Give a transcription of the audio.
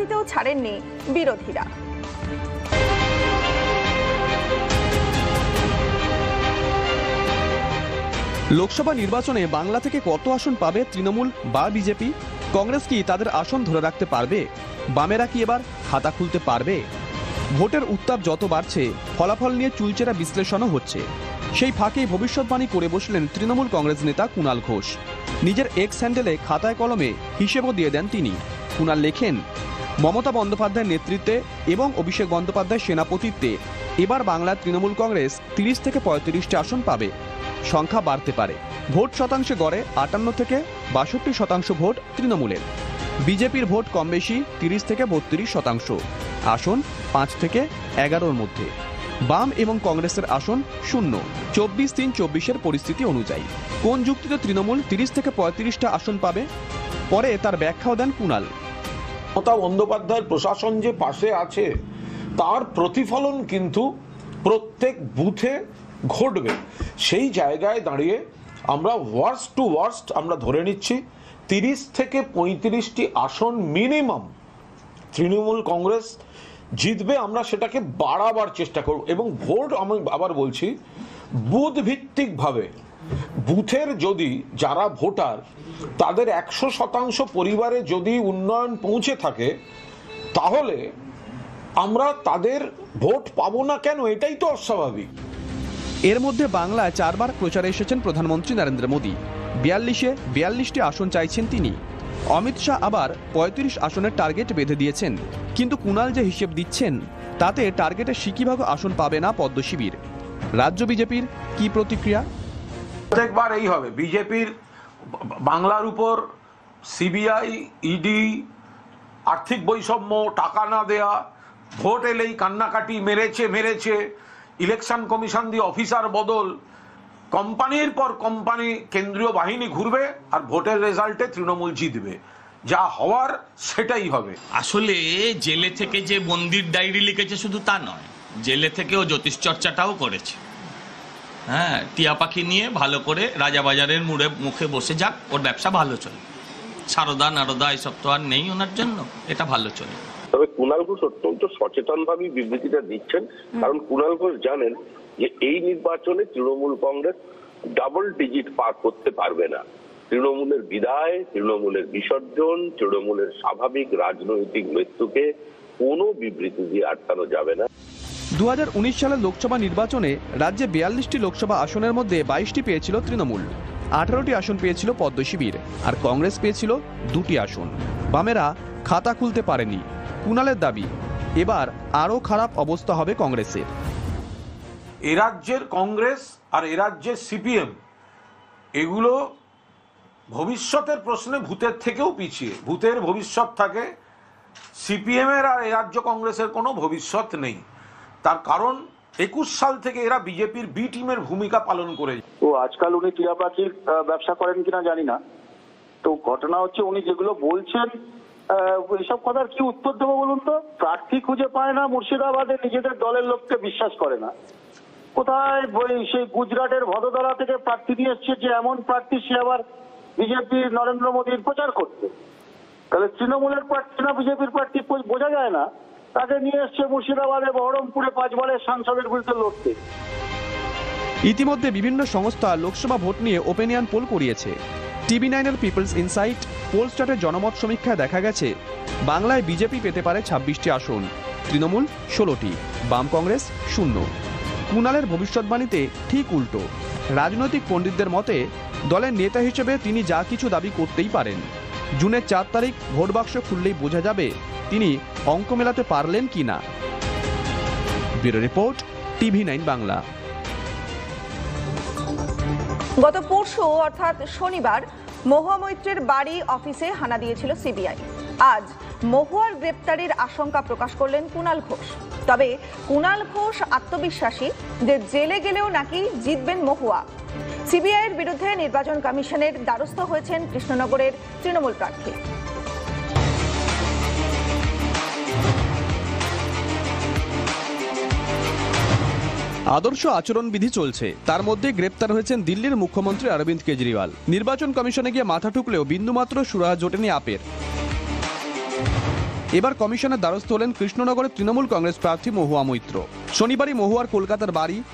দিতেও ছাড়েননি বিরোধীরা। লোকসভা নির্বাচনে বাংলা থেকে কত আসন পাবে তৃণমূল বা বিজেপি? কংগ্রেস কি তাদের আসন ধরে রাখতে পারবে? বামেরা কি এবার খাতা খুলতে পারবে? ভোটের উত্তাপ যত বাড়ছে, ফলাফল নিয়ে চুলচেরা বিশ্লেষণও হচ্ছে। সেই ফাঁকেই ভবিষ্যৎবাণী করে বসলেন তৃণমূল কংগ্রেস নেতা কুণাল ঘোষ। নিজের এক্স হ্যান্ডেলে খাতায় কলমে হিসেবও দিয়ে দেন তিনি। কুণাল লেখেন, মমতা বন্দ্যোপাধ্যায়ের নেতৃত্বে এবং অভিষেক বন্দ্যোপাধ্যায়ের সেনাপতিত্বে এবার বাংলার তৃণমূল কংগ্রেস 30 থেকে 35টি আসন পাবে। সংখ্যা বাড়তে পারে। ভোট শতাংশে গড়ে 58 থেকে 62% ভোট তৃণমূলের। বিজেপির ভোট কম বেশি 30 থেকে 32%। আসন 5 থেকে 11-র মধ্যে। বাম এবং কংগ্রেসের আসন 0, 24-3-24-এর পরিস্থিতি অনুযায়ী। কোন যুক্তিতে তৃণমূল 30 থেকে 35টা আসন পাবে? পরে তার ব্যাখ্যাও দেন কুণাল। মমতা বন্দ্যোপাধ্যায়ের প্রশাসন যে পাশে আছে তার প্রতিফলন কিন্তু প্রত্যেক বুথে ঘটবে। সেই জায়গায় দাঁড়িয়ে আমরা ওয়ার্স্ট টু ওয়ার্স্ট আমরা ধরে নিচ্ছি 30 থেকে 35টি আসন মিনিমাম তৃণমূল কংগ্রেস জিতবে। আমরা সেটাকে বাড়াবার চেষ্টা করব এবং ভোট আমি আবার বলছি বুথ ভিত্তিকভাবে বুথের যদি যারা ভোটার তাদের 100% পরিবারে যদি উন্নয়ন পৌঁছে থাকে তাহলে আমরা তাদের ভোট পাবো না কেন? এটাই তো অস্বাভাবিক। এর মধ্যে বাংলায় 4 বার প্রচারে এসেছেন প্রধানমন্ত্রী নরেন্দ্র মোদী। 42টি আসন চাইছেন তিনি। অমিত শাহ আবার 35 আসনের টার্গেট বেঁধে দিয়েছেন। কিন্তু কুণাল যে হিসেব দিচ্ছেন তাতে টার্গেটের 60% আসন পাবে না পদ্ম শিবির। রাজ্য বিজেপির কি প্রতিক্রিয়া? প্রত্যেকবার এই হবে। বিজেপির বাংলার উপর সিবিআই, ইডি, আর্থিক বৈষম্য, টাকা না দেয়া, ভোট এলেই কান্নাকাটি, মেরেছে, ইলেকশন কমিশন দিয়ে অফিসার বদল, কোম্পানির পর কোম্পানি কেন্দ্রীয় বাহিনী ঘুরবে আর ভোটের রেজাল্টে তৃণমূল জিতবে। যা হওয়ার সেটাই হবে। আসলে জেলে থেকে যে বন্দির ডায়েরি লিখেছে শুধু তা নয়, জেলে থেকেও জ্যোতিষ চর্চাটাও করেছে। হ্যাঁ, টিয়া পাখি নিয়ে ভালো করে রাজাবাজারের মুখে বসে যাক, ওর ব্যবসা ভালো চলে। সারদা নারদা এসব তো আর নেই ওনার জন্য, এটা ভালো চলে। তবে কুণাল ঘোষ অত্যন্ত সচেতনভাবে বিবৃতিটা দিচ্ছেন, কারণ কুণাল ঘোষ জানেন যে এই নির্বাচনে তৃণমূল কংগ্রেস ডাবল ডিজিট পার করতে পারবে না। তৃণমূলের বিদায়, তৃণমূলের বিসর্জন, তৃণমূলের স্বাভাবিক রাজনৈতিক মৃত্যুকে কোনো বিবৃতি দিয়ে আটকানো যাবে না। 2019 সালের লোকসভা নির্বাচনে রাজ্যে 42টি লোকসভা আসনের মধ্যে 22টি পেয়েছিল তৃণমূল, 18টি আসন পেয়েছিল পদ্ম শিবির, আর কংগ্রেস পেয়েছিল 2টি আসন। বামেরা খাতা খুলতে পারেনি। কুণালের দাবি, এবার আরও খারাপ অবস্থা হবে কংগ্রেসের। এ রাজ্যের কংগ্রেস আর এ রাজ্যের সিপিএম এগুলো ভবিষ্যতের প্রশ্নে ভূতের থেকেও পিছিয়ে। ভূতের ভবিষ্যৎ থাকে, সিপিএম এর আর এ রাজ্য কংগ্রেসের কোনো ভবিষ্যৎ নেই। তার কারণ 21 সাল থেকে এরা বিজেপির বি টিমের ভূমিকা পালন করে। তো আজকাল উনি টিয়া পাখির ব্যবসা করেন কিনা জানি না। তো ঘটনা হচ্ছে উনি যেগুলো বলছেন এইসব কথার কি উত্তর দেবো বলুন তো? প্রার্থী খুঁজে পায় না, মুর্শিদাবাদে নিজেদের দলের লোককে বিশ্বাস করে না। কোথায় সেই গুজরাটের ভদোদরা থেকে প্রার্থী নিয়ে এসছে, যে এমন প্রার্থী সে আবার বিজেপির নরেন্দ্র মোদীর প্রচার করতে। তাহলে তৃণমূলের প্রার্থী না বিজেপির প্রার্থী বোঝা যায় না। তাকে নিয়ে এসছে মুর্শিদাবাদে, বহরমপুরে 5 বারের সাংসদের বিরুদ্ধে লড়তে। ইতিমধ্যে বিভিন্ন সংস্থা লোকসভা ভোট নিয়ে ওপিনিয়ন পোল করিয়েছে। TV9-এর পিপলস ইনসাইট পোলস্টারের জনমত সমীক্ষায় দেখা গেছে বাংলায় বিজেপি পেতে পারে 26টি আসন, তৃণমূল 16টি, বাম কংগ্রেস 0। কুণালের ভবিষ্যৎবাণীতে ঠিক উল্টো। রাজনৈতিক পণ্ডিতদের মতে দলের নেতা হিসেবে তিনি যা কিছু দাবি করতেই পারেন। জুনের 4 তারিখ ভোট বাক্স খুললেই বোঝা যাবে তিনি অঙ্ক মেলাতে পারলেন কিনা। Bureau report, TV9 Bangla. গত পরশু অর্থাৎ শনিবার মহুয়া মৈত্রের বাড়ি অফিসে হানা দিয়েছিল সিবিআই। আজ মহুয়ার গ্রেপ্তারির আশঙ্কা প্রকাশ করলেন কুণাল ঘোষ। তবে কুণাল ঘোষ আত্মবিশ্বাসী যে জেলে গেলেও নাকি জিতবেন মহুয়া। সিবিআইয়ের বিরুদ্ধে নির্বাচন কমিশনের দ্বারস্থ হয়েছেন কৃষ্ণনগরের তৃণমূল প্রার্থী। আদর্শ আচরণবিধি চলছে, তার মধ্যে গ্রেপ্তার হয়েছেন দিল্লির মুখ্যমন্ত্রী অরবিন্দ কেজরিওয়াল। নির্বাচন কমিশনে গিয়ে মাথা ঠুকলেও বিন্দুমাত্র সুরাহা জোটেনি আপের। এবার কমিশনের দ্বারস্থ হলেন কৃষ্ণনগরের তৃণমূল কংগ্রেস প্রার্থী মহুয়া মৈত্র। শনিবারই মহুয়ার কলকাতার বাড়ি